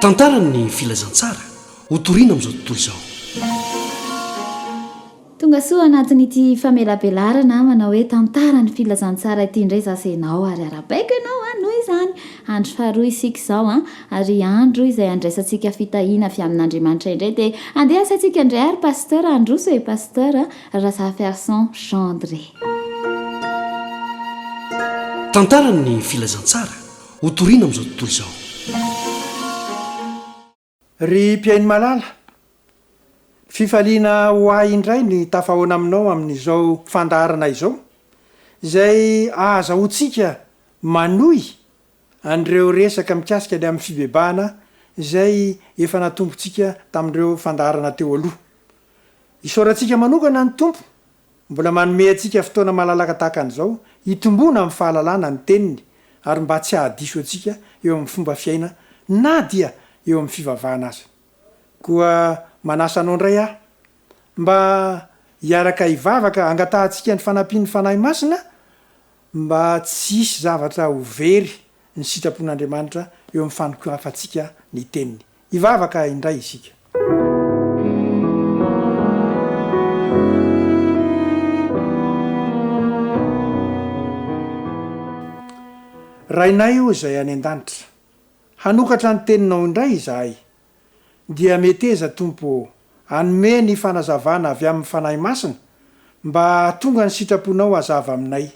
tantarany filazantsara hotoriana amin'izao tontolo izao. tonga soa anatin'ity famelabelarana manao hoe tantara ny filazantsara ity indray zasenao ary arabaiko ianao noho izany andro faharoa isika izao ary andro izay andraisantsika fitahina avy amin'andriamanitra indray dia andeha asantsika indray ary pasteur androso e pasteur Razafiarson Gendre. Tantarany filazantsara hotoriana amin'izao tontolo izao. Ry mpiainy malala, fifaliana ho ahy indray ny tafahoana aminao amin'izao fandaharana izao, izay azahoantsika manohy an'ireo resaka mikasika ny amin'ny fibebahana izay efa natompontsika tamin'ireo fandaharana teo aloha. Isaorantsika manokana ny tompo, mbola manome antsika fotoana malalaka tahaka an'izao, hitombona amin'ny fahalalana ny teniny ary mba tsy ahadiso antsika eo amin'ny fomba fiaina na dia eo amin'ny fivavahana azy. Koa manasa anao indray aho mba hiaraka hivavaka angatahantsika ny fanampian'ny fanahy masina mba tsy hisy zavatra ho very ny sitrapon'Andriamanitra eo amin'ny fanokafantsika ny teniny. Hivavaka indray isika. Rainay io izay any an-danitra, hanokatra ny teninao indray izahay, dia meteza tompo hanome ny fanazavana avy amin'ny fanahy masina mba tonga ny sitraponao hazava aminay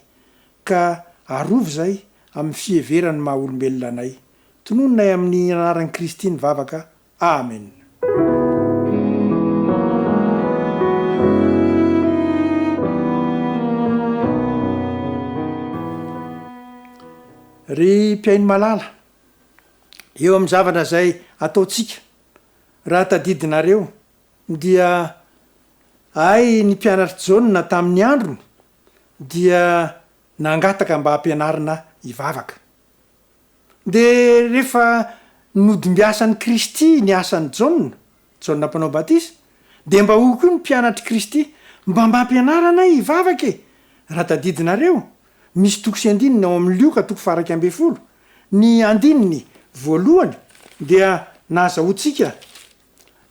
ka arovy zay amin'ny fieverany maha olombelona anay. Tonononay amin'ny anaran'i Kristy ny vavaka. Amen. Ry mpiainy malala, eo amin'ny zavatra izay ataontsika raha tadidinareo dia ay ny mpianatra jaunina tamin'ny androny dia nangataka mba hampianarina hivavaka. Dia rehefa nodimbiasan'ny Kristy ny asan'ny jaunina mpanao batisa, dia mba ho koa ny mpianatry Kristy mba hampianarana hivavaka e. Raha tadidinareo misy toko sy andininy ao amin'ny Lioka toko faharay ambin'ny folo, ny andininy voalohany dia nahazahoantsika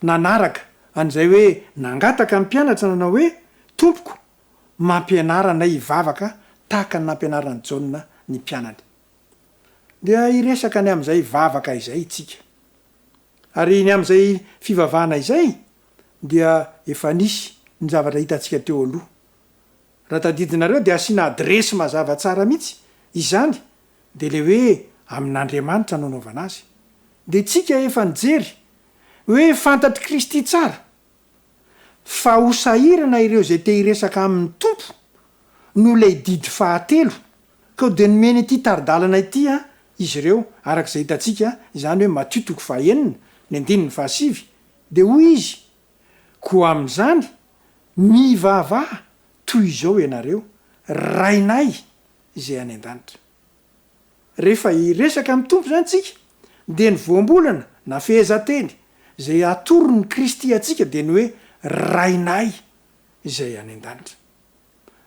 nanaraka an'izay hoe nangataka mpianatra nanao hoe tompoko mampianarana hivavaka tahaka ny nampianarany jaunina ny mpianany. Dia iresaka ny amin'izay vavaka izay itsika. Ary ny amin'izay fivavahana izay dia efa nisy ny zavatra hitantsika teo aloha. Raha tadidinareo dia asiana adresy mazava tsara mihitsy izany, dia le hoe amin'Andriamanitra nanaovana azy. Dia tsika efa nijery hoe fantatry Kristy tsara, fa ho sahirana ireo izay te hiresaka amin'ny tompo no lay didy fahatelo ka dia nomeny ity taridalana ity izy ireo arak'izay hitantsika izany hoe Matthieu toko fahaenina ny andininy fahasivy. Dia hoy izy, koa amin'izany mivavaha toy izao ianareo rainay izay any an-danitra. Rehefa hiresaka amin'ny tompo zany tsika dia ny voambolana na fehezanteny izay atorony Kristy atsika dia ny hoe rainay izay any an-danitra.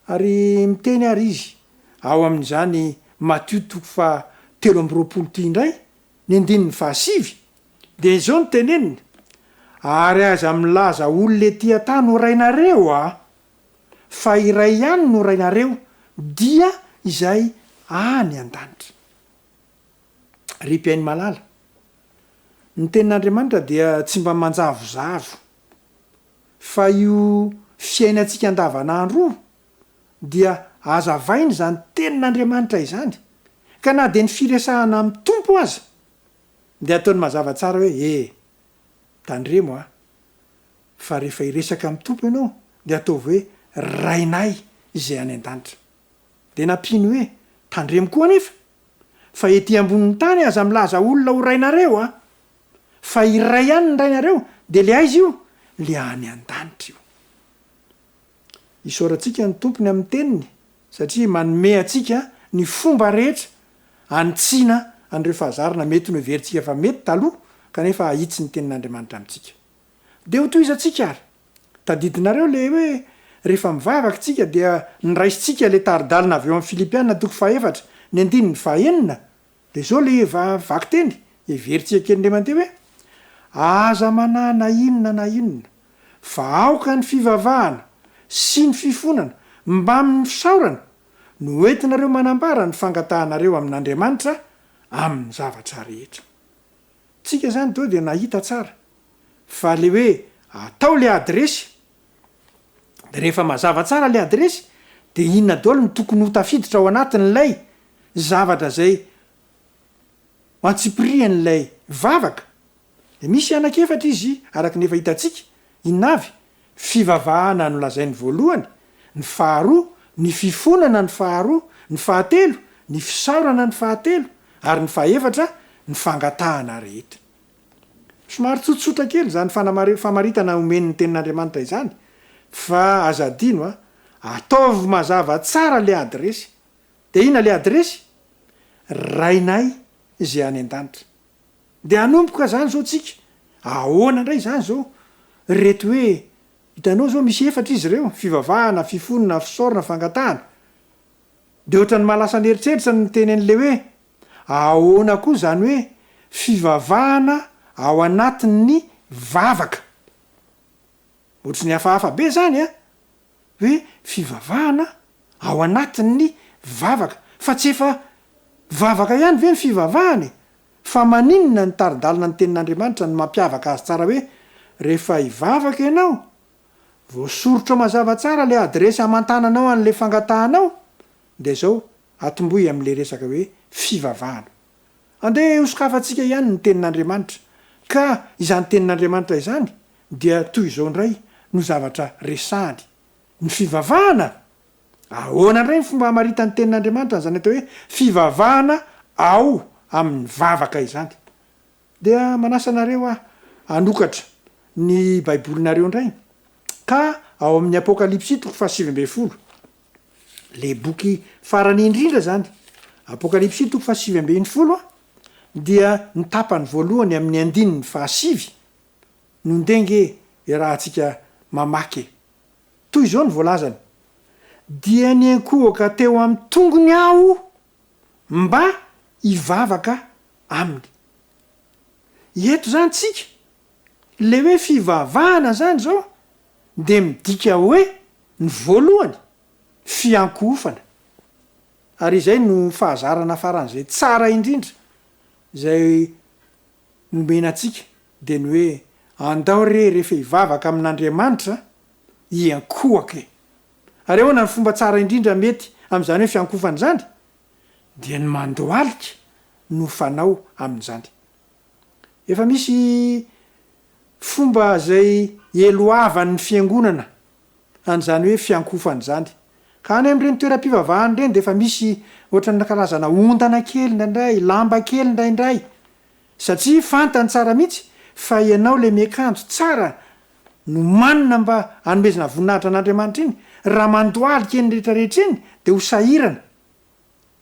Ary miteny ary izy ao amin'izany Matthieu toko fahatelo amby roapolo ty indray ny andininy fahasivy, dia izao no teneniny, ary aza milaza olona ety an-tany ho rainareo fa iray ihany no rainareo dia izay any an-danitra. Ry mpiainy malala, ny tenin'Andriamanitra dia tsy mba manjavozavo, fa io fiainantsika andavanandro dia azavainy zany tenin'Andriamanitra izany, ka na dia ny firesahana amin'ny tompo aza dia ataony mazava tsara hoe tandremo fa rehefa hiresaka amin'ny tompo ianao dia ataovy hoe rainay izay any an-danitra. Dia nampino hoe tandremo koa nefa, fa ety ambonin'ny tany aza milaza olona ho rainareo fa iray ihany ny rainareo dia le aiza io? Le any an-danitra io. Isaorantsika ny tompony amin'ny teniny satria manome antsika ny fomba rehetra antsiana an'ireo fahazarana mety no heverintsika fa mety taloha kanefa ahitsy ny tenin'Andriamanitra amintsika. Dia ho tohizantsika ary tadidinareo le hoe rehefa mivavaka tsika dia niraisintsika le taridalina avy eo amin'ny Filipiana toko fahaefatra ny andininy fahaenina. Dia zao le vaky teny heverintsika kely ndray mandeha hoe aza manana inona na inona fa aoka ny fivavahana sy ny fifonana mba amin'ny fisaorana no entinareo manambara ny fangatahanareo amin'Andriamanitra amin'ny zavatra rehetra. Tsika zany to dia nahita tsara fa le hoe atao le adresy de rehefa mazava tsara le adresy de inona daholo ny tokony ho tafiditra ao anatin'ilay zavatra zay antsipirian'ilay vavaka. De misy anakefatra izy araky nefa hitantsika inona avy fivavahana no lazainy voalohany, ny faharoa ny fifonana, ny faharoa ny fahatelo ny fisaorana, ny fahatelo ary ny fahaefatra ny fangatahana rehetra. Somary tsotsotra kely zany famaritana omen'ny tenin'Andriamanitra izany fa azadino ataovy mazava tsara le adresy. De ina le adresy? Rainay zay any an-danitra. De anomboka zany zao tsika ahoana indray zany zao reto hoe hitanao zao misy efatra izy ireo fivavahana, fifonana, fisaorana, fangatahana. De ohatrany mahalasa n'eritreritra ny teny an'le hoe ahoana koa zany hoe fivavahana ao anatin'ny vavaka. Ohatry ny hafahafa be zany hoe fivavahana ao anatin'ny vavaka fa tsy efa vavaka ihany ve ny fivavahany fa maninona ny taridalina ny tenin'Andriamanitra ny mampiavaka azy tsara hoe rehefa hivavaka ianao voasorotra mazava tsara le adresy amantananao an'le fangatahanao de zao atomboy am'le resaka hoe fivavahana. Andeha hosokafantsika ihany ny tenin'Andriamanitra ka izany tenin'Andriamanitra izany dia toy izao indray no zavatra resahany. Ny fivavahana ahoana indray ny fomba hamaritany tenin'Andriamanitra zany atao hoe fivavahana ao amin'ny vavaka izany. Dia manasa anareo anokatra ny baibolinareo indray ka ao amin'ny Apokalipsy 7:20 le boky farany indrindra zany Apokalipsy 7:20 dia ny tapany voalohany amin'ny andininy 7 no ndenge rahantsika mamaky. Toy izao ny voalazany: dia ny ankohaka teo amin'ny tongony aho mba hivavaka aminy. Eto zany tsika le hoe fivavahana zany zao de midika hoe ny voalohany fiankofana. Ary izay no fahazarana faran'izay tsara indrindra zay nomena atsika de ny hoe andao rehefa hivavaka amin'Andriamanitra iankohaka. Ary ahoana ny fomba tsara indrindra mety am'izany hoe fiankofana zany dia ny mandoalika no fanao amin'izany. Efa misy fomba zay eloavan'ny fiangonana an'izany hoe fiankofana zany. Ka any amin'ireny toeram-pivavahana ireny de efa misy ohatran'ny karazana ondana kely indraindray, lamba kely indraindray, satria fantany tsara mihitsy fa ianao le miakanjo tsara no manina mba hanomezana voninahitra an'Andriamanitra iny raha mandoalika eny rehetrarehetra eny de ho sahirana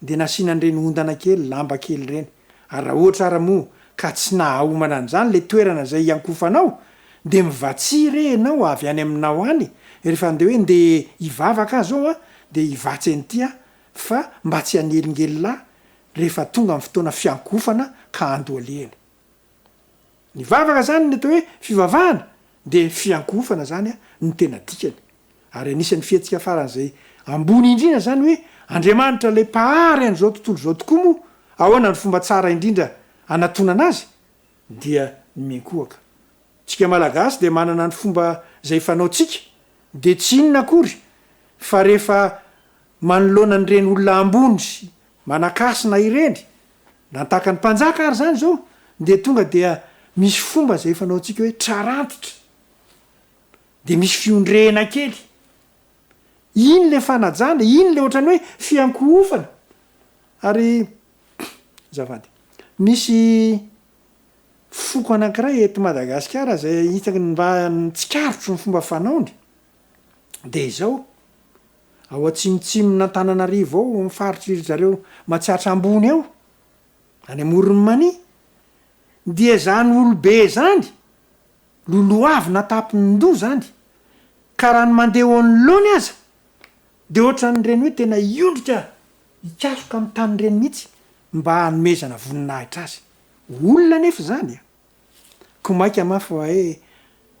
de nasianan'ireny ondana kely, lamba kely ireny. Ary raha ohatra ara moa ka tsy nahaomana an'izany le toerana zay iankofanao de mivatsiry ianao avy any aminao any rehefa andeha hoe nde hivavaka zao de hivatsy an'ity fa mba tsy hanelingely rehefa tonga amin'ny fotoana fiankofana ka andoalehana. Ny vavaka zany ny atao hoe fivavahana de fiankofana zany ny tena dikany. Ary anisan'ny fietsika faran'izay ambony indrindra zany hoe Andriamanitra le pahary an'izao tontolo zao tokoa moa ahoana ny fomba tsara indrindra anatonana azy dia miankohaka. Tsika malagasy de manana ny fomba zay fanaotsika de tsy inona akory fa rehefa manoloana n'ireny olona ambony sy manakasina ireny nataka ny mpanjaka ary zany zao de tonga dia misy fomba zay fanaotsika hoe trarantitra de misy fiondrena kely. Iny le fanajana, iny le ohatrany hoe fiankofana. Ary zavady misy foko anankiray eto Madagasikara zay hitako mba tsikarotro ny fomba fanaony de izao ao atsimotsimon-Antananarivo ao amin'ny faritry zareo Matsiatra ambony ao any Morony Mania dia zany olobe zany loloavy natapin'ndoha zany ka raha ny mandeha eo anoloany aza de ohatran'ireny hoe tena iondrika hikasoka amin'ny tanyreny mihitsy mba hanomezana voninahitra azy. Olona nefa zany ko maika mafy hoe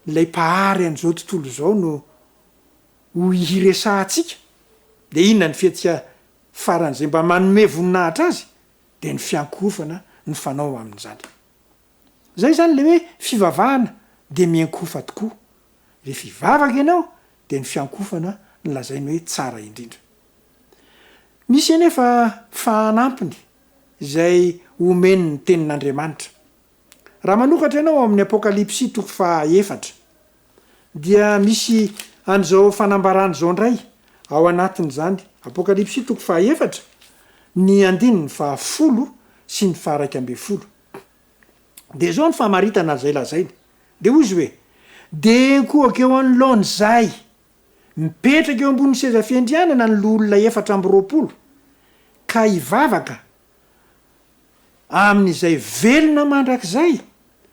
lay pahary an'izao tontolo zao no ho iresantsika de inona ny fihetsika faran'izay mba manome voninahitra azy de ny fiankofana ny fanao amin'izany. Zay zany le hoe fivavahana de miankofa tokoa. Rehefa ivavaka ianao de ny fiankofana ny lazainy hoe tsara indrindra. Misy anefa fahanampiny izay omeny ny tenin'Andriamanitra. Raha manokatra ianao amin'ny Apokalipsy 4 dia misy an'izao fanambarana zao ndray ao anatin'izany. Apokalipsy 4 ny 10 sy ny 11. De zao ny famaritana zay lazainy. De hoy izy hoe de kohaka eo anoloany zay mipetraka eo ambony seza fiandrianana ny olona 420 ka ivavaka amin'izay velona mandrakizay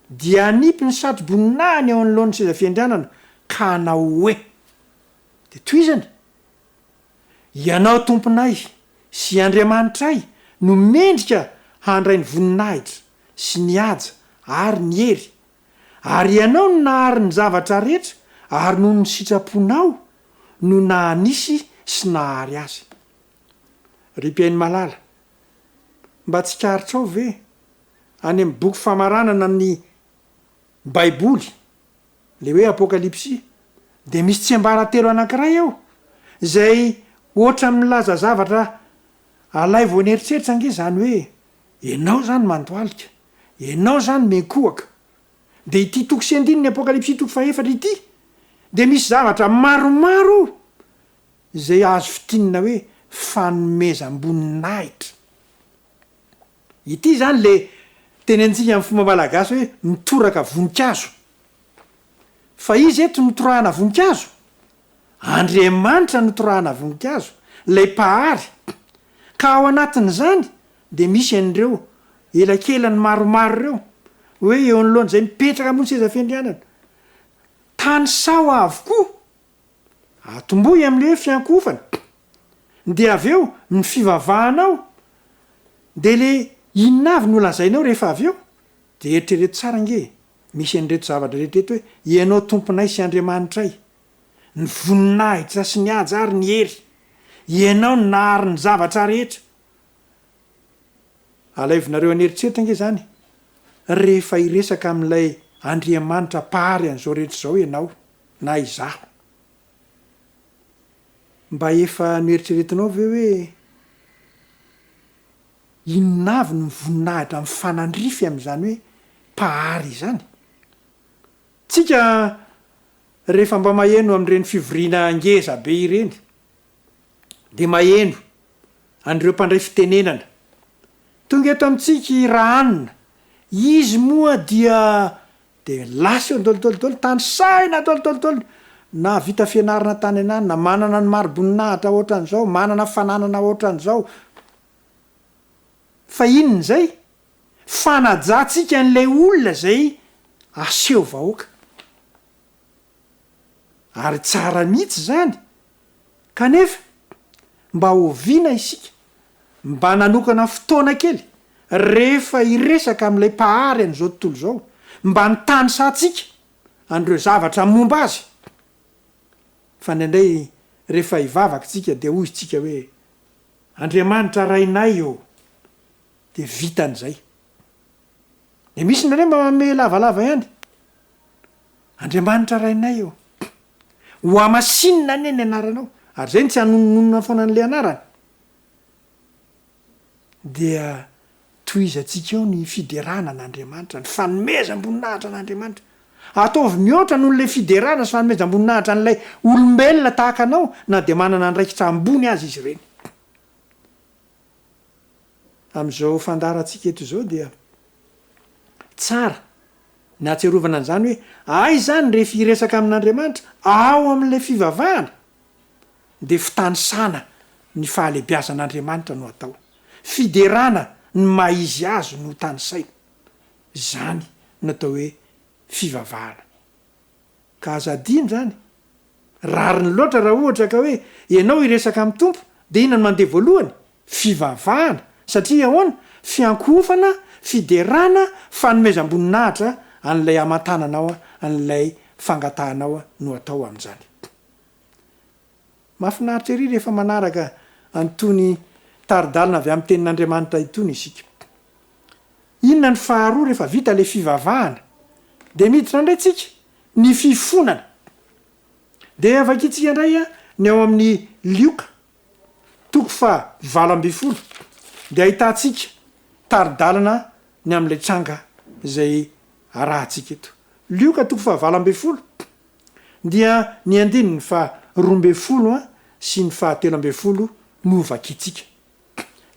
dia anipy ny satroboninahiny eo anoloan'ny seza fiandrianana ka anao hoe de toizany ianao tomponay sy Andriamanitray no mendrika handray ny voninahitra sy ny haja ary ny hery ary ianao no nahary ny zavatra rehetra ary noho ny sitraponao no nahanisy sy nahary azy. Ry-piainy malala, mba tsy karitra ao ve any amin'ny boky famaranana ny Baiboly le hoe Apokalipsy de misy tsiambaratelo anankiray ao zay ohatra milaza zavatra alay vao nieritreritra ange zany hoe ianao zany mandoalika, ianao zany menkohaka. De ity toko sy andininy Apokalipsy 4 ity de misy zavatra maromaro zay azo fitinina hoe fanomezam-boninahitra. Ity zany le tenentsika amin'ny fomba malagasy hoe mitoraka voninkazo. Fa izy eto notorahana voninkazo, Andriamanitra notorahana voninkazo, lay pahary. Ka ao anatin'izany de misy an'ireo elakelany maromaro ireo hoe eo anoloany zay mipetraka ambony seza fiandrianana. Tany sao avokoa atomboy amin'le hoe fiankofana. De avy eo ny fivavahanao de le inona avy no lazainao rehefa avy eo de eritrereto tsara nge misy an'ireto zavatra rehetrareto hoe ianao tomponay sy Andriamanitray, ny voninahitra sy ny haja ary ny hery, ianao ny nahary ny zavatra rehetra. Alaivinareo an'eritseritra nge zany rehefa iresaka amin'ilay Andriamanitra pahary an'izao rehetra zao ianao na izaho. Mba efa noeritreretinao ve hoe inona avy ny voninahitra amin'ny fanandrify amin'izany hoe pahary izany? Tsika rehefa mba maheno amin'ireny fivoriana ngeza be ireny de maheno an'ireo mpandray fitenenana. Tonga eto amintsika i Rahanina, izy moa dia de lasa eo ndolidolidolo tany saina dolidolidolo na vita fianarana tany anany na manana ny maro-boninahitra ohatran'izao, manana fananana ohatran'izao. Fa inona zay? Fanajantsika an'ilay olona zay aseho vahoaka. Ary tsara mihitsy zany. Kanefa mba hoviana isika, mba nanokana fotoana kely rehefa iresaka amin'ilay pahary an'izao tontolo zao, mba nitany satsika an'ireo zavatra momba azy. Fa nendray rehefa ivavaka tsika de hoy tsika hoe Andriamanitra rainay eo, de vitan'izay. De misy nare mba manome lavalava ihany. Andriamanitra rainay eo, ho amasinina ane ny anaranao, ary zay ny tsy hanononona foana an'le anarany. Dia toizatsika eo ny fiderana an'Andriamanitra, ny fanomezam-boninahitra an'Andriamanitra. Ataovy mihoatra noho le fiderana sy fanomezam-boninahitra an'ilay olombelona tahaka anao na de manana andraikitra ambony azy izy ireny. Am'izao fandarantsika eto zao dia tsara ny atserovana an'izany hoe ay zany rehefa iresaka amin'Andriamanitra ao amin'ilay fivavahana de fitanisana ny fahalebiazan'Andriamanitra no atao. Fiderana ny maizy azo no tanisaina. Zany no atao hoe fivavahana. Ka azadiny zany rariny loatra raha ohatra ka hoe ianao iresaka amin'ny tompo de inona no mandeha voalohany? Fivavahana. Satria ahoana? Fiankofana, fiderana, fanomezam-boninahitra an'lay amantananao an'lay fangatahanao no atao amin'izany. Mahafinaritra ery rehefa manaraka antony taridalina avy amin'ny tenin'Andriamanitra itony isika. Inona ny faharoa rehefa vita le fivavahana de miditra indray tsika ny fifonana. De avakitsika indray ny ao amin'ny Lioka 20 de ahitantsika taridalana ny amin'ilay tranga zay arahantsika eto. Lioka 20 dia ny 12 sy ny 13 no vakitsika.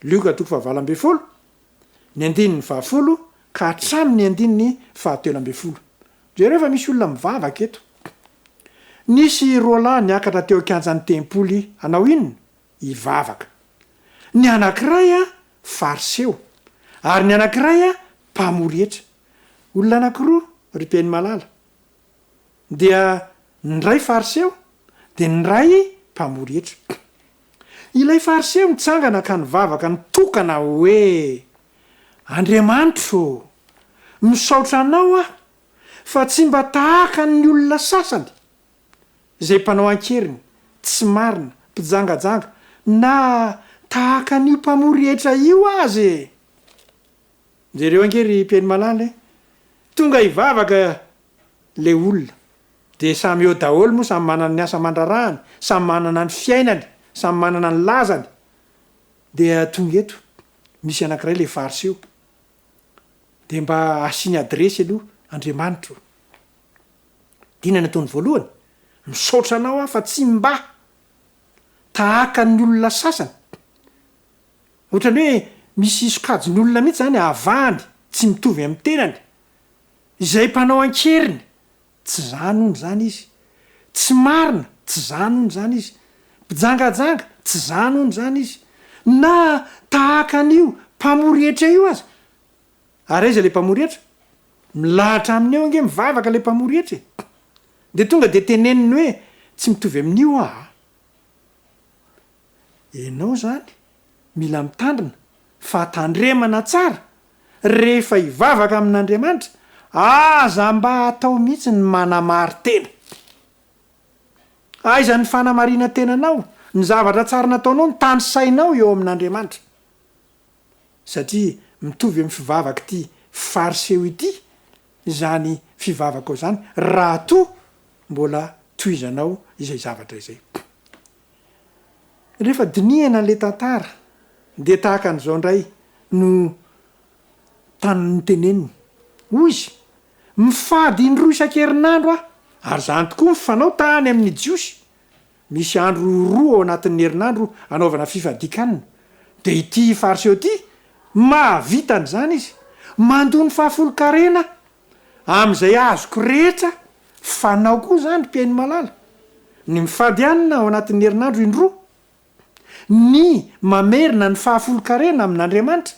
Lioka 20 ny 10 ka hatramin'ny 13. Jereo efa misy olona mivavaka eto. Nisy roalahy niakatra teo an-kianjan'ny tempoly anao inona? Ivavaka. Ny anankiray fariseo ary ny anankiray mpamory hetra. Olona anankiroa ry Peny Malala. Dia ny ray fariseo de ny ray mpamory hetra. Ilay fariseo mitsangana ka nivavaka nitokana hoe Andriamanitro, misaotra anao fa tsy mba tahaka ny olona sasany zay mpanao ankeriny, tsy marina, mpijangajanga na tahaka n'io mpamory hetra io azy. Jereo angery Peny Malala tonga ivavaka le olona de samy eo daholo moa samy manana ny asa mandrarahany, samy manana ny fiainany, samy manana ny lazany. De tonga eto misy anankiray le fariseo de mba asiany adresy aloha Andriamanitro. Dina nataony voalohany, misaotra anao fa tsy mba tahaka ny olona sasany. Ohatrany hoe misy sokajiny olona mihitsy zany avahany tsy mitovy amin'ny tenany. Izay mpanao ankeriny, tsy zany hono zany izy. Tsy marina, tsy zany hono zany izy. Mpijangajanga, tsy zany hono zany izy. Na tahaka an'io mpamory hetra io aza. Ary aiza le mpamory hetra? Milahatra aminy eo ange mivavaka le mpamory hetra. De tonga de teneniny hoe tsy mitovy amin'io Enao zany mila mitandrina fa tandremana tsara rehefa hivavaka amin'Andriamanitra, aza mba atao mihitsy ny manamary tena. Aiza ny fanamarina tenanao, ny zavatra tsara nataonao, ny tany sainao eo amin'Andriamanitra. Satria mitovy amin'ny fivavaka ity fariseo ity zany fivavaka ao zany raha toa mbola tohizanao izay zavatra izay. Rehefa dinihana le tantara de tahaka an'izao indray no taniny teneniny. Hoy izy, mifady indroa isan-kerinandro ary zany tokoa mifanao tany amin'ny jiosy. Misy andro roa ao anatin'ny herinandro anaovana fifadikanina. De ity fariseo ity mahavitany zany izy, mandony fahafolo-karena am'izay azoko rehetra fanao koa zany Peny Malala. Ny mifady anina ao anatin'ny herinandro indroa, ny mamerina ny fahafolo-karena amin'Andriamanitra.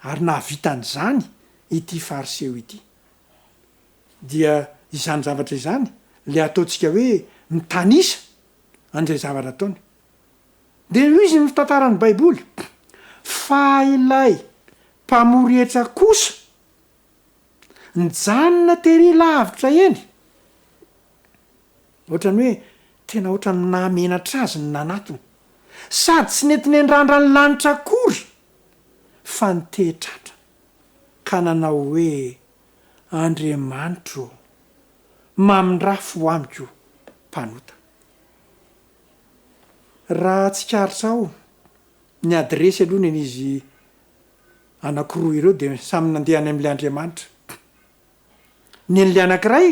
Ary nahavitany zany ity fariseo ity. Dia izany zavatra izany le ataontsika hoe mitanisa an'izay zavatra ataony. De io izy ny tantaran'ny Baiboly fa ilay mpamory hetra kosa nijanona tery lavitra eny. Ohatrany hoe tena ohatrany namenatra azy ny nanatony, sady tsy nentiny andrandra ny lanitra akory fa nitehitratra ka nanao hoe Andriamanitro, mamindrafo amiko mpanota. Raha tsikaritsao ny adresy aloha n'izy anankiroa ireo de samy nandehany amin'ilay Andriamanitra. Ny an'ilay anankiray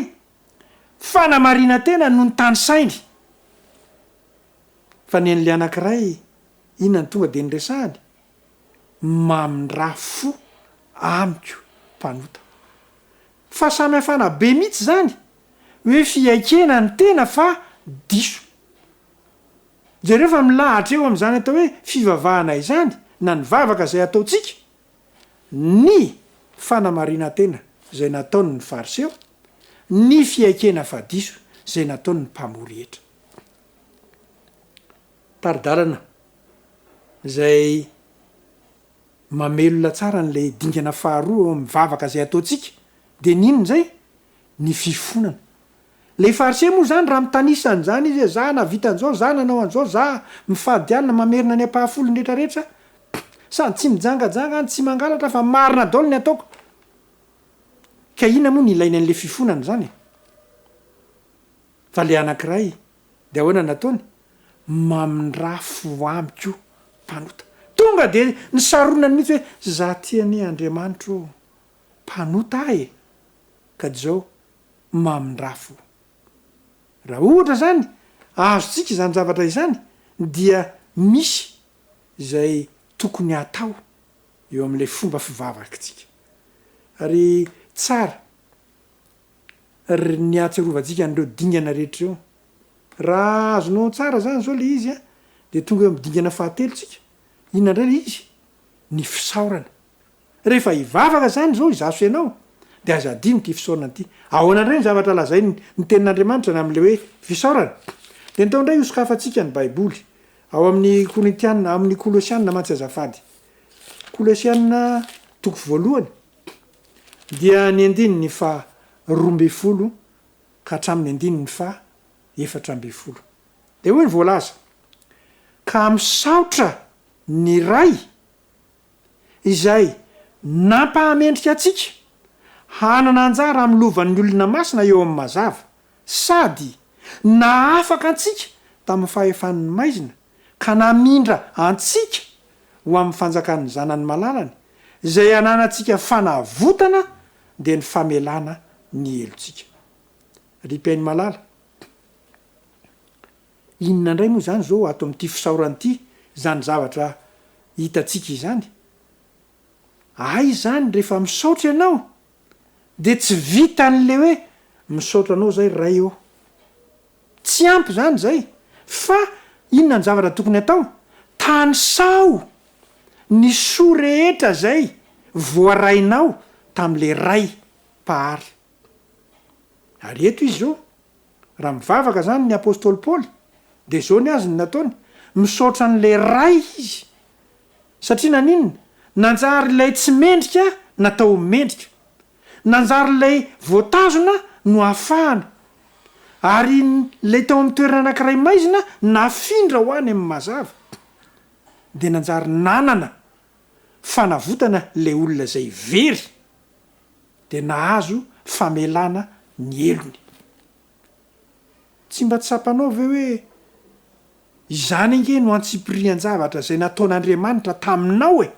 fanamarina tena no ny tany sainy, fa ny an'ilay anankiray inona ny tonga de niresahany? Mamindrafo amiko mpanota. Fa samy hafana be mihitsy zany hoe fiaikena ny tena fa diso. Jereo fa milahatra eo amin'izany atao hoe fivavahana izany na ny vavaka zay ataontsika, ny fanamarina tena zay nataony ny fariseo, ny fiaikena fa diso zay nataony ny mpamory hetra. Taridalana zay mamelona tsara n'le dingana faharoa eo amin'ny vavaka zay ataontsika de ninony zay ny fifonana le farise moa zany raha mitanisany zany izy za na vitan'zao za nanao an'zao za mifady alina mamerina ny ampahafolony rehetrarehetra sady tsy mijangajanga any tsy mangalatra fa marina daolo ny ataoko ka ina moa ny ilainy an'le fifonana zany fa le anankiray de ahoana nataony mamindrafo amiko mpanota tonga de ny saronany mihitsy hoe za tiany Andriamanitro mpanota e ka zao mamindrafo raha ohatra zany azotsika zany zavatra izany dia misy zay tokony atao eo am'le fomba fivavakitsika ary tsara ry ny atsiarovantsika an'ireo dingana rehetra eo raha azonao tsara zany zao le izy a de tonga eo midingana fahatelotsika inona indray le izy ny fisaorana rehefa hivavaka zany zao izaso ianao de azadino ty fisaorana ty ahoana indray ny zavatra lazay ny tenin'Andriamanitra ny am'le hoe fisaorana de nitao indray isokafatsika ny baiboly ao amin'ny Korintiana amin'ny Kolosianina mantsy azafady Kolosianina toko voalohany dia ny andininy fa 12 ka hatramin'ny andininy fa 14 de hoe ny voalaza ka misaotra ny ray izay nampahamendrika atsika hanana anjara amin'ny lovan'ny olona masina eo amin'ny mazava sady na afaka antsika tamin'ny fahefan'ny maizina ka namindra antsika ho amin'ny fanjakan'ny zanany malalany izay ananantsika fanavotana de ny famelana ny elontsika ripainy malala inona indray moa zany zao ato amin'ity fisaoran'ity zany zavatra hitatsika izany ay zany rehefa misaotra ianao de tsy vitan'le hoe misaotra anao zay ray eo tsy ampy zany zay fa inona ny zavatra tokony atao tany sao ny soa rehetra zay voarainao tam'le ray pahary ary eto izy zao raha mivavaka zany ny apôstôly Paoly de zao ny azy ny nataony misaotra an'le ray izy satria naninona nanjary lay tsy mendrika natao mendrika nanjary lay voatazona no afahana ary lay tao amin'ny toerana anankiray maizina nafindra ho any amin'ny mazava de nanjary nanana fanavotana le olona zay very de nahazo famelana ny elony tsy mba tsy sampanao ve hoe izany ange no antsipirian-javatra zay nataon'Andriamanitra taminao e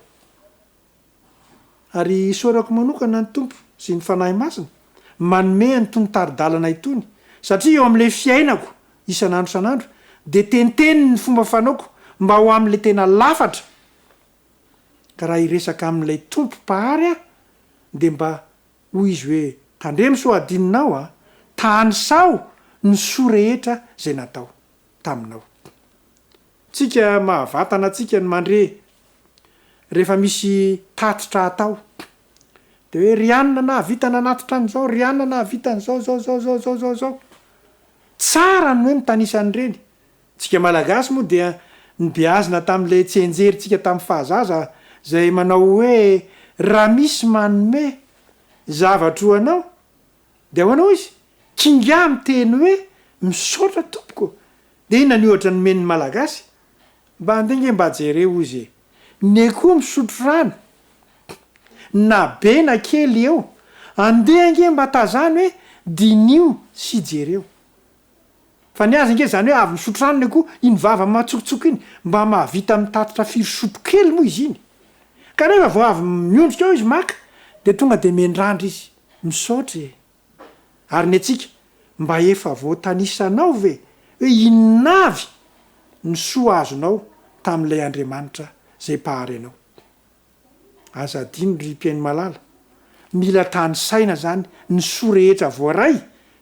ary isaorako manokana ny tompo sy ny fanahy masina manome ny tonotaridalana itony satria eo am'le fiainako isan'andro san'andro de teniteny ny fomba fanaoko mba ho am'le tena lafatra ka raha iresaka amin'ilay tompo pahary a de mba hoy izy hoe tandremo so adininao a tany sao ny soa rehetra zay natao taminao tsika mahavatana atsika ny mandre rehefa misy tatitra atao de hoe rianina na havitana natitra an'izao rianina na havitan'zao zao tsara ny hoe mitanisan'ny reny tsika malagasy moa dia nibeazina tam'le tsenjerytsika tamin'ny fahazaza zay manao hoe raha misy manome zavatra ho anao de hoanao izy kinga miteny hoe misaotra tompoko de inona ny ohatra nomen'ny malagasy mba andenge mba jereo izy ny koa misotro rano na be na kely eo andeha ange mba tazany hoe dinio sy jereo fa ny azy nge zany hoe avy misotro rano ny koa iny vava matsokotsoko iny mba mahavita mitatitra firosotro kely moa izy iny ka rehefa vo avy miondrika eo izy maka de tonga de mendrandra izy misaotra ary ny atsika mba efa voatanisanao ve hoe inavy ny soa azonao tam'ilay Andriamanitra zay pahary anao azadino ry mpiainy malala mila tany saina zany ny soa rehetra voaray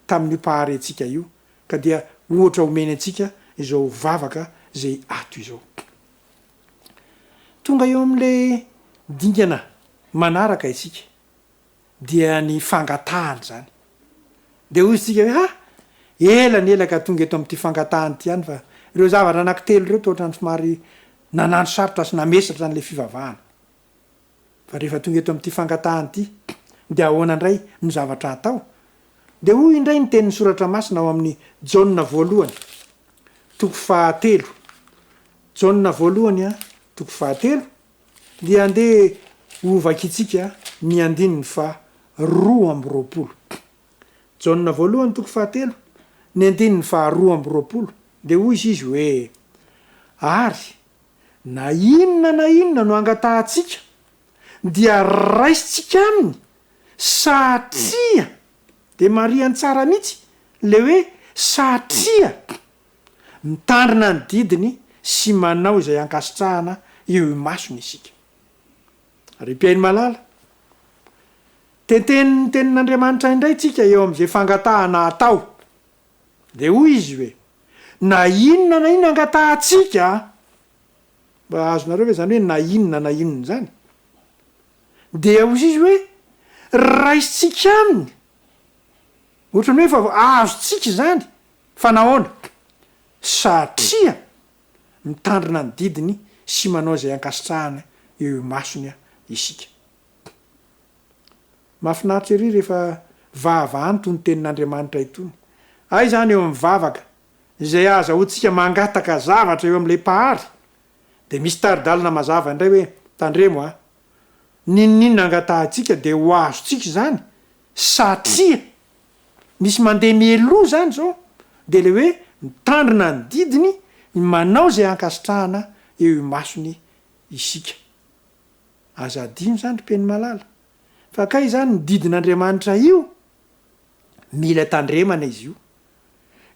tamin'io pahary atsika io ka dia ohatra omeny atsika izao vavaka zay ato izao tonga eo am'le dingana manaraka isika dia ny fangatahany zany de hoy isika hoe ela ny elaka tonga eto am'ty fangatahany ty any fa ireo zavatra anankitelo ireo tohatrany somary nanano sarotra sy namesatra n'le fivavahana fa rehefa tonga eto am'ty fangatahany ty de ahoana indray no zavatra atao. De hoy indray ny tenin'ny soratra masina ao amin'ny Jaona voalohany toko fahatelo. Jaona voalohany a toko fahatelo dia andeha ovakitsika ny andininy fa 2:20. Jaona voalohany toko fahatelo ny andininy fa 2:20 de hoy izy hoe ary na inona no angatahantsika dia raisitsika aminy satria de mariany tsara mihitsy le hoe satria mitandrina ny didiny sy manao izay ankasitrahana eo masony isika. Ary mpiainy malala tenteniny tenin'Andriamanitra indray tsika eo am'izay fangatahana atao. De hoy izy hoe na inona angatahantsika, mba azonareo ve zany hoe na inona zany, de hoy izy hoe raisitsika aminy, ohatrany hoe fa azotsika zany fa nahoana satria mitandrina ny didiny sy manao izay ankasitrahana eo masony isika. Mahafinaritra ery rehefa vahavahany tony tenin'Andriamanitra itony. Ay zany eo mivavaka izay azahoantsika mangataka zavatra eo am'le pahary de misy taridalina mazava indray hoe tandremo a ninona angatahantsika de ho azotsika zany satria misy mandeha mielo zany zao de le hoe mitandrina ny didiny manao izay ankasitrahana eo masony isika. Aza adino zany mpeny malala fa kay zany ny didin'Andriamanitra io mila tandremana izy io,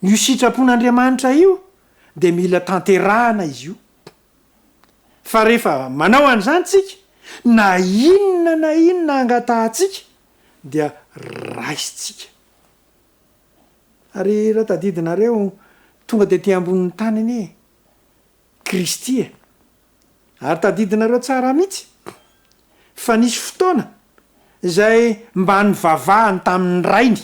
io sitrapon'Andriamanitra io de mila tanterahana izy io. Fa rehefa manao an'izany tsika na inona angatahantsika dia raisitsika. Ary raha tadidinareo tonga de ty ambonin'ny tany anie Kristy e, ary tadidinareo tsara mihitsy fa nisy fotoana izay mba nivavahany tamin'ny rainy.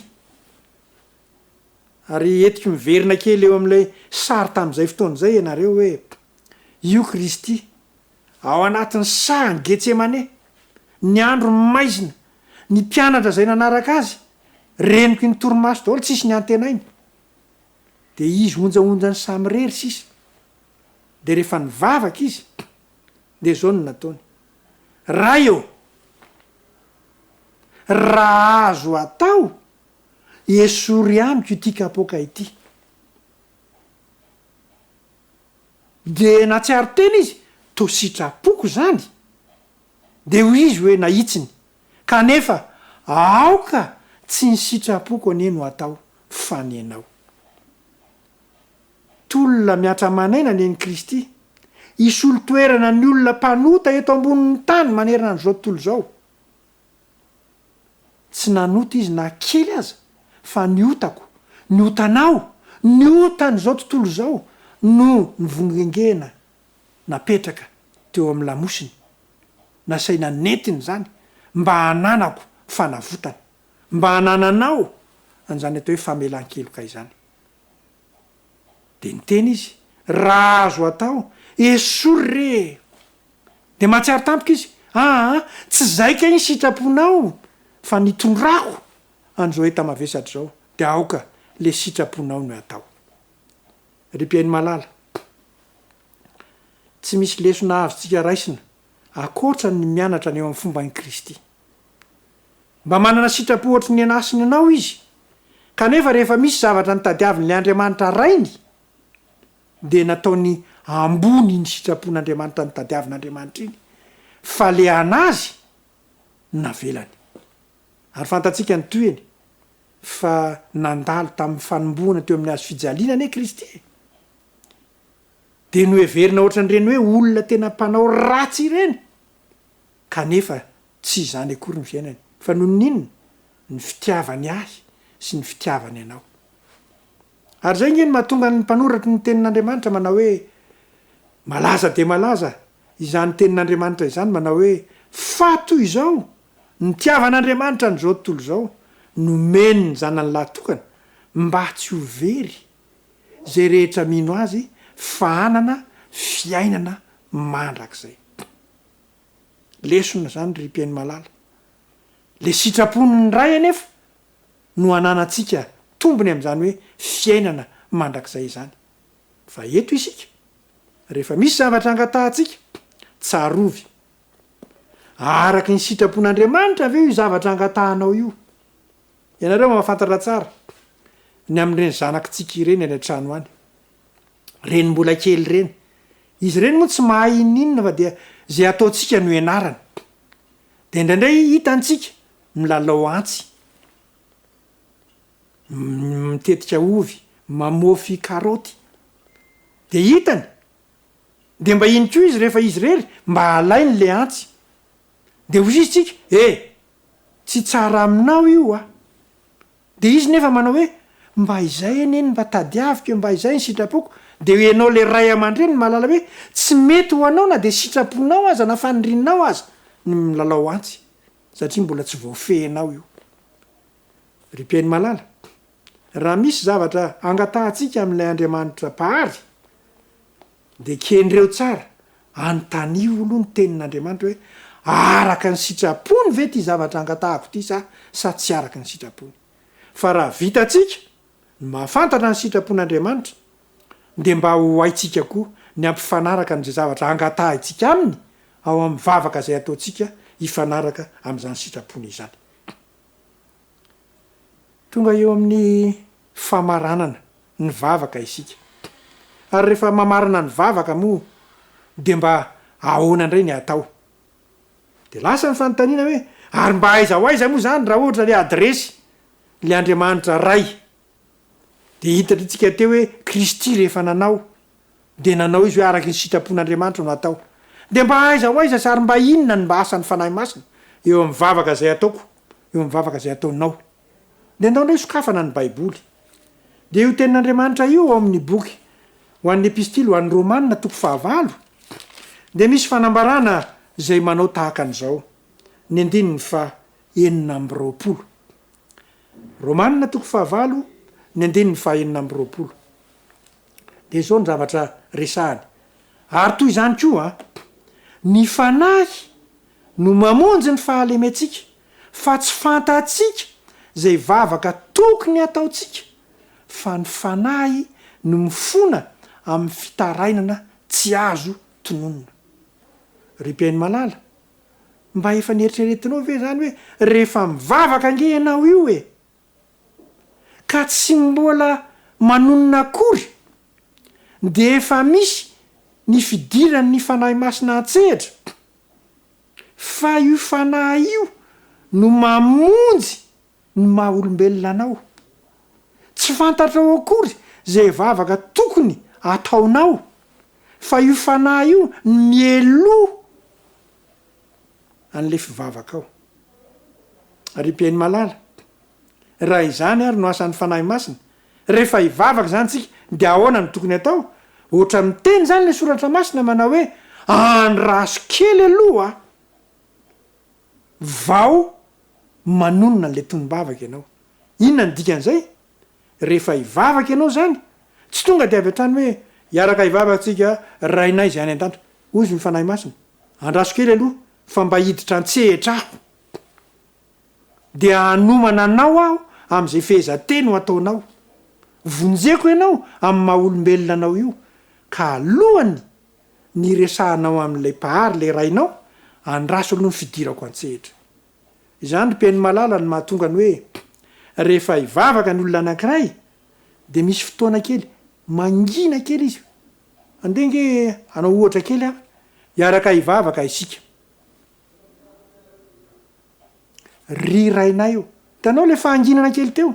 Ary etiky miverina kely eo am'lay sary tamin'izay fotoana zay ianareo hoe io Kristy ao anatin'ny sahan'ny Getsemane, ny andro maizina, ny mpianatra zay nanaraka azy reniky ny torimaso daholo tsisy ny antenainy, de izy onjaonjany samy rery sisa. De rehefa nivavaka izy de zao no nataony: raha eo raha azo atao esory amiko ity kapoaka ity. De na tsy ary tena izy to sitrapoko zany de hoy izy hoe nahitsiny kanefa aoka tsy ny sitrapoko anie no atao fa ny anao. Tolona miatra manaina ny Kristy, isolo toerana ny olona mpanota eto ambonin'ny tany manerana n'izao tontolo zao. Tsy nanota izy na kely aza fa niotako, niotanao, niotan'izao tontolo zao no nivongengena napetraka teo amin'ny lamosiny, nasaina netiny zany mba hananako fanavotana, mba hanananao an'izany atao hoe famelan-keloka izany. De niteny izy raha azo atao esory re. De mahatsiaro tampoka izy tsy zaika iny sitraponao fa nitondrako an'izao eta mavesatra zao de aoka le sitraponao no atao. Ry mpiainy malala, tsy misy lesona azotsika raisina akoatra ny mianatra ny eo amin'ny fomban'i Kristy. Mba manana sitrapo ohatry ny anasiny anao izy, kanefa rehefa misy zavatra nitadiavin'le Andriamanitra rainy de nataony ambony ny sitrapon'Andriamanitra nitadiavin'Andriamanitra iny, fa le anazy navelany. Ary fantatsika ny toeny fa nandalo tamin'ny fanomboana teo amin'ny hazo fijaliana anie Kristy. De no heverina ohatran'ireny hoe olona tena mpanao ratsy ireny, kanefa tsy izany akory ny fiainany fa noho ninona ny fitiavany azy sy ny fitiavany anao. Ary zay ngeny mahatonga ny mpanoratra ny tenin'Andriamanitra manao hoe malaza de malaza izany tenin'Andriamanitra izany manao hoe fato izao ny tiavan'Andriamanitra n'izao tontolo zao nomeny ny zanany lahatokana mba tsy ho very zay rehetra mino azy fa hanana fiainana mandrakizay. Lesona zany ry mpiainy malala, le sitrapony ray anefa no ananantsika tombony am'izany hoe fiainana mandrakizay zany fa eto isika rehefa misy zavatra angatahantsika tsarovy araky ny sitrapon'andriamanitra aveo io zavatra angatahanao io ianareo mahafantatra tsara ny amin'ireny zanakitsika ireny any an-trano any reny mbola kely reny izy ireny moa tsy mahay ininona fa dia zay ataontsika no ianarana de indraindray hitantsika milalao antsy mitetika ovy mamofy karaoty de hitany de mba iny ko izy rehefa izy rery mba alainy le antsy de hozizitsika tsy tsara aminao io a de izy nefa manao hoe mba izay aneny mba tadiaviko mba izay ny sitrapoko de ianao le ray aman-dreny mahalala hoe tsy mety ho anao na de sitraponao aza na fanirininao aza ny milalao antsy satria mbola tsy voafehinao io ry-piainy malala raha misy zavatra angatahantsika amin'ilay andriamanitra pahary de kendreo tsara anontanio aloha ny tenin'andriamanitra hoe araka ny sitrapony ve ty zavatra angatahako ty sa tsy araka ny sitrapony fa raha vitatsika ny mahafantatra ny sitrapon'andriamanitra de mba ho haitsika koa ny ampifanaraka n'izay zavatra angatahantsika aminy ao amin'ny vavaka zay ataontsika hifanaraka am'izany sitrapony izany tonga eo amin'ny famaranana ny vavaka isika ary rehefa mamarana ny vavaka moa de mba ahoana indray ny atao de lasa ny fanontaniana hoe ary mba aiza ho aiza moa zany raha ohatra le adresy le andriamanitra ray de hitatra tsika teo hoe kristy rehefa nanao de nanao izy hoe araky ny sitrapon'andriamanitra no atao de mba aiza ho aiza sary mba inona ny mba asan'ny fanahy masina eo amin'ny vavaka zay ataoko eo amin'ny vavaka zay ataonao de andao ndray sokafana ny baiboly de io tenin'andriamanitra io ao amin'ny boky ho an'ny epistily ho an'ny romanina toko 9 de misy fanambarana zay manao tahaka an'izao ny andininy fa 9 romanina toko 9 ny andininy fa 9 de zao ny zavatra resahany ary toy izany koa ny fanahy no mamonjy ny fahalemetsika fa tsy fantatsika zay vavaka tokony ataotsika fa ny fanahy no mifona amin'ny fitarainana tsy azo tononona ry-piainy malala mba efa nieritreretinao ve zany hoe rehefa mivavaka ange ianao io ka tsy mbola manonona akory de efa misy ny fidirany ny fanahy masina antsehatra fa io fanahy io no mamonjy ny maha olombelona anao tsy fantatrao akory zay vavaka tokony ataonao fa io fanahy io mielo an'le fivavaka ao ry-piainy malala raha izany ary no asan'ny fanahy masina rehefa hivavaka zany tsika de ahoana ny tokony atao ohatra miteny zany le soratra masina manao hoe andraso kely aloha vao manonona le tonom-bavaka ianao inona ny dikan'izay rehefa hivavaka ianao zany tsy tonga de avy atrany hoe hiaraka hivavatsika rainay zay any an-danitra ozy ny fanahy masina andraso kely aloha fa mba hiditra antsehitra aho de anomana anao aho am'izay fehezanteny ho ataonao vonjeko ianao amin'ny maha olombelona anao io ka alohany ny resahanao amin'ilay pahary le rainao andraso aloha ny fidirako antsehitra izany ry-piainy malala ny mahatonga ny hoe rehefa hivavaka ny olona anankiray de misy fotoana kely mangina kely izy andenge anao ohatra kely hiaraka hivavaka isika ry rainay io tanao le fahanginana kely teo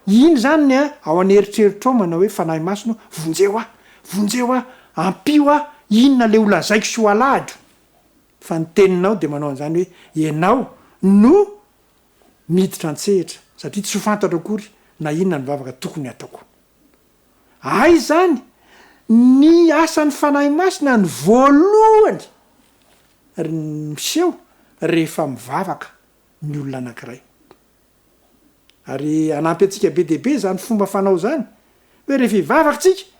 iny zany ny ao an'eritreritrao manao hoe fanahy masina vonjeo ampio inona le olazaiko sy ho alahadro fa ny teninao de manao an'izany hoe ianao no miditra antsehitra satria tsy ho fantatra akory na inona ny vavaka tokony ataoko ay zany ny asan'ny fanahy masina ny voalohany miseho rehefa mivavaka ny olona anankiray ary anampy atsika be debe zany fomba fanao zany hoe rehefa hivavaka tsika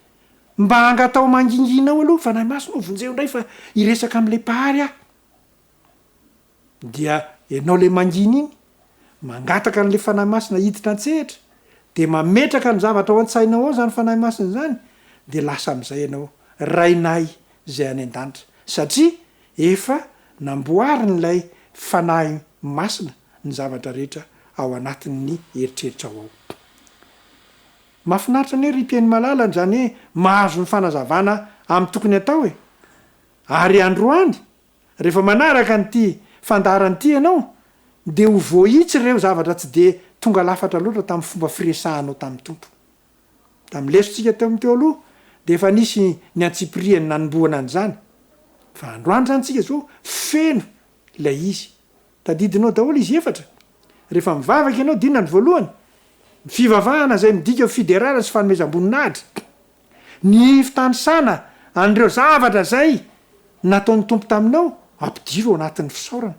mba angatao manginginao aloha fanahy masina vonjeo indray fa iresaka am'le pahary dia ianao le manginy iny mangataka n'le fanahy masina hiditra an-tsehatra de mametraka ny zavatra ao an-tsainao ao zany fanahy masina zany de lasa am'izay ianao rainay zay any an-danitra satria efa namboarin'lay fanahy masina ny zavatra rehetra ao anatin'ny eritreritra ao ao mahafinaritra ny hoe ry-piainy malalany zany hoe mahazo ny fanazavana amin'ny tokony atao e ary androany rehefa manaraka nyity fandaharanyity ianao de ho voahitsy reo zavatra tsy de tonga lafatra loatra tamin'ny fomba firesahanao tamin'ny tompo tam'lesontsika teo aloha de efa nisy ny antsipriany nanomboana an'zany fa androany zany tsika zao feno lay izy tadidinao daholo izy efatra rehefa mivavaka ianao dinona ny voalohany fivavahana zay midika fiderana sy fanomezam-boninahitra ny fitanisana an'ireo zavatra zay nataon'ny tompo taminao ampidiro ao anatin'ny fisaorana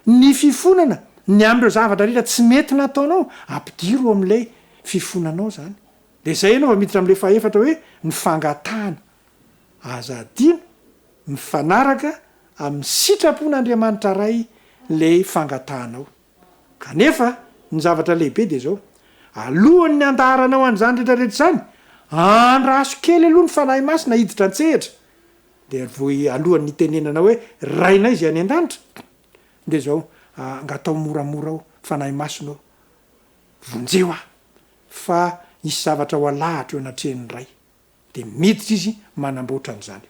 ny fifonana ny am'ireo zavatra rehetra tsy mety nataonao ampidiro am'lay fifonanao zany de zay ianao va miditra am'le faefatra hoe ny fangatahana aza adino mifanaraka amin'ny sitrapon'Andriamanitra ray le fangatahanao kanefa ny zavatra lehibe de zao alohan'ny andaharanao an'zany rehetrarehetra zany andraso kely aloha ny fanahy masina hiditra an-tsehatra de voy alohan'ny tenenana hoe rainay zay any an-danitra de zao ngatao moramora ao fanahy masinao vonjeo ah fa isy zavatra ho alahatra eo anatrehan'ny ray de miditra izy manamboatra an'zany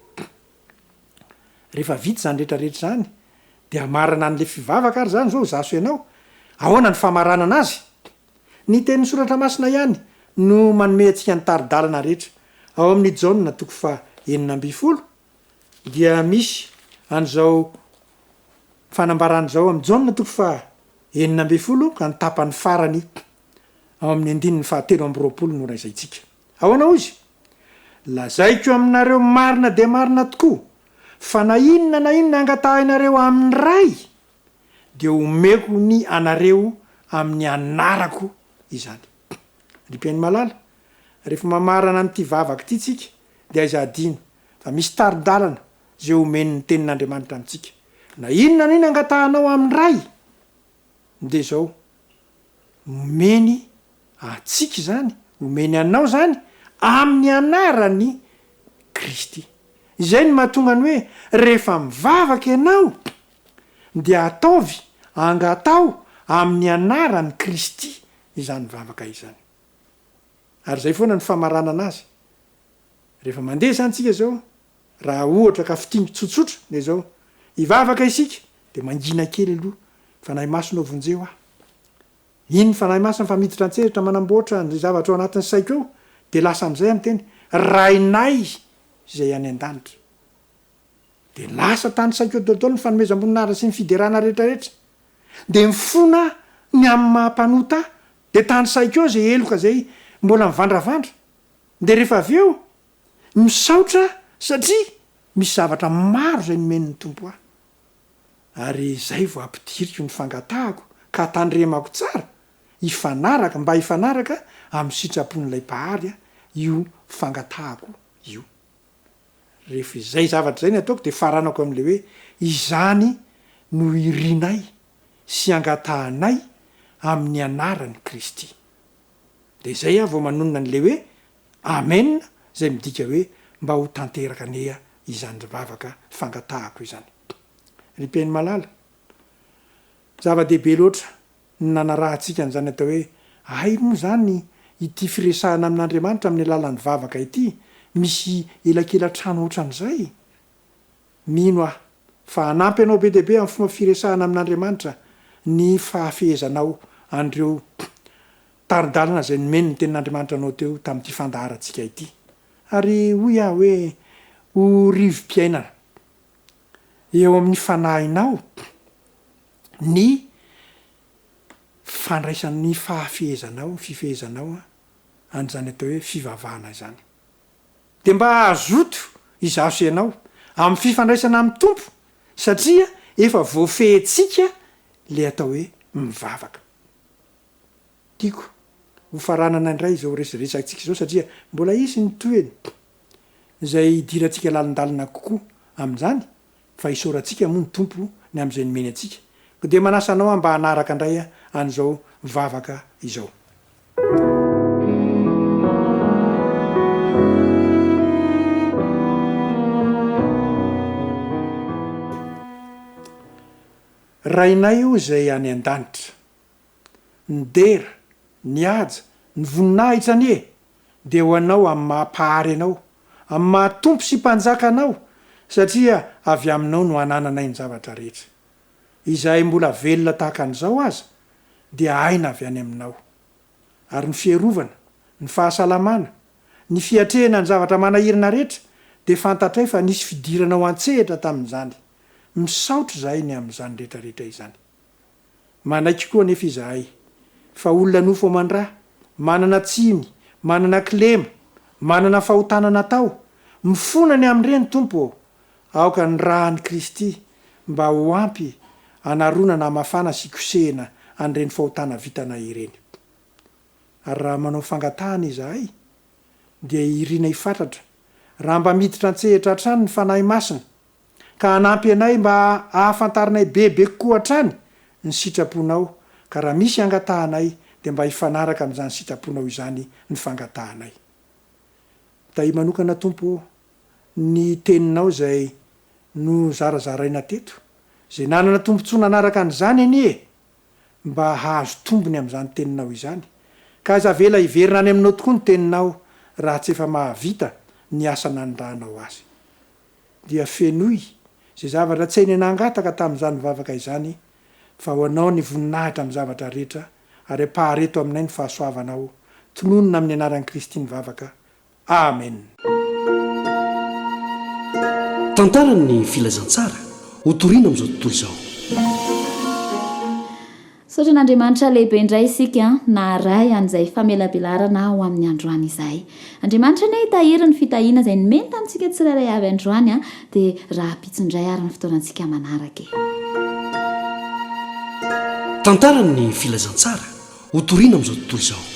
rehefa vita zany rehetrarehetra zany de amarana an'le fivavaka ary zany zao zaso ianao ahoana ny famarana anazy ny tenin'ny soratra masina ihany no manome atsika ny taridalana rehetra ao amin'ny jaona toko fa 9 dia misy an'zao fanambaran'zao amin'ny jaona toko fa 9 ka ny tapany farany ao amin'ny andininy fa 7 no raizaitsika ahoana izy lazaiko aminareo marina de marina tokoa fa na inona angatahinareo amin'ny ray de omeko ny anareo amin'ny anarako izany ry-piainy malala rehefa mamarana n'ity vavaka ity tsika de aiza adino fa misy taridalana zay omeny ny tenin'Andriamanitra amintsika na inona angatahanao amin'ny ray de zao omeny atsika zany omeny anao zany amin'ny anarany Kristy izay ny mahatonga ny hoe rehefa mivavaka ianao de ataovy angatao amin'ny anarany Kristy izany mivavaka izany ary zay foana ny famarana anazy rehefa mandeha zany tsika zao raha ohatra ka fitingy tsotsotra de zao ivavaka isika de mangina kely aloha fanahy masonao vonjeo ah iny fanahy masina fa miditra an-tseritra manamboatra ny zavatra ao anatin'ny saiko eo de lasa am'izay amin'ny teny rainay zay any an-danitra de lasa tany saiko eo dodolo ny fanomezam-boninahitra sy ny fiderana rehetrarehetra de mifona ny amin'ny mahampanota de tany saiko eo zay eloka zay mbola mivandravandra de rehefa avy eo misaotra satria misy zavatra maro zay nomen'ny tompo ah ary zay vo ampidiriko ny fangatahako ka tandremako tsara ifanaraka mba ifanaraka amin'ny sitrapon'lay pahary a io fangatahako io rehefa izay zavatra zay ny ataoko de faranako am'le hoe izany no irinay sy angatahanay amin'ny anarany Kristy de zay ah vo manonona an'le hoe amen zay midika hoe mba ho tanteraka neha izany vavaka fangatahako izany ry-piainy malala zava-dehibe loatra ny nanarahantsika n'zany atao hoe ay moa zany ity firesahana amin'Andriamanitra amin'ny alalan'ny vavaka ity misy elakelatrano ohatran'izay mino ah fa hanampy anao be dehibe amin'ny fomba firesahana amin'Andriamanitra ny fahafehezanao andreo taridalana zay nomeny ny tenin'Andriamanitra anao teo tamin'ity fandaharantsika ity ary hoy ah hoe ho rivo-piainana eo amin'ny fanahinao ny fandraisan'ny fahafehezanao fifehezanao an'zany atao hoe fivavahana zany de mba azoto izaso ianao amin'ny fifandraisana amin'ny tompo satria efa voafehetsika le atao hoe mivavaka tiako ho faranana indray zao resaresatsika zao satria mbola isy ny toeny zay idirantsika lalindalina kokoa amin'izany fa isaorantsika moa ny tompo ny am'izay nomeny atsika de manasanao mba hanaraka indray an'izao mivavaka izao. Rainay io izay any an-danitra, ny dera, ny aja, ny voninahitra anie dia ho anao amin'ny mampahary anao, amin'ny mahatompo sy mpanjaka anao, satria avy aminao no hanananay ny zavatra rehetra. Izahay mbola velona tahaka an'izao aza dia aina avy any aminao. Ary ny fierovana, ny fahasalamana, ny fiatrehana ny zavatra manahirana rehetra dia fantatray fa nisy fidirana ao an-tsehatra tamin'izany. Misaotra izahay ny amin'izany rehetrarehetra izany. Manaiky koa nefa izahay fa olona nofo aman-drà, manana tsimy, manana kilema, manana fahotana natao, mifonany amin'ireny Tompo, aoka ny rahan'i Kristy mba ho ampy hanarona na hamafana sy kosehana an'ireny fahotana vitana ireny. Ary raha manao fangatahana izahay dia irina hifatratra, raha mba miditra an-tsehatra hatrany ny fanahy masina, ka hanampy anay mba ahafantarinay bebe kokoa hatrany ny sitraponao, ka raha misy angatahanay dia mba hifanaraka amin'izany sitraponao izany ny fangatahanay. Tay manokana Tompo, ny teninao izay no zarazaraina teto, izay nanana tombontsoa nanaraka an'izany anie, mba hahazo tombony amin'izany teninao izany. Ka aza vela hiverina any aminao tokoa ny teninao raha tsy efa mahavita ny asa nandrahanao azy. Dia fenoy izay zavatra tsy hainy nangataka tamin'izany mivavaka izany, fa ho anao ny voninahitra amin'ny zavatra rehetra, ary ampahareto aminay ny fahasoavanao. Tononona amin'ny anaran'i Kristy mivavaka. Amen. Tantarany filazantsara ho toriana amin'izao tontolo izao. Sotran'Andriamanitra lehibe indray isika na ray an'izay famelabelarana ao amin'ny androany izay. Andriamanitra ny hitahiry ny fitahiana izay nomeny tamintsika tsirairay avy androany dia raha pitsindray ary ny fotoanantsika manaraka. Tantarany filazantsara ho toriana amin'izao tontolo izao.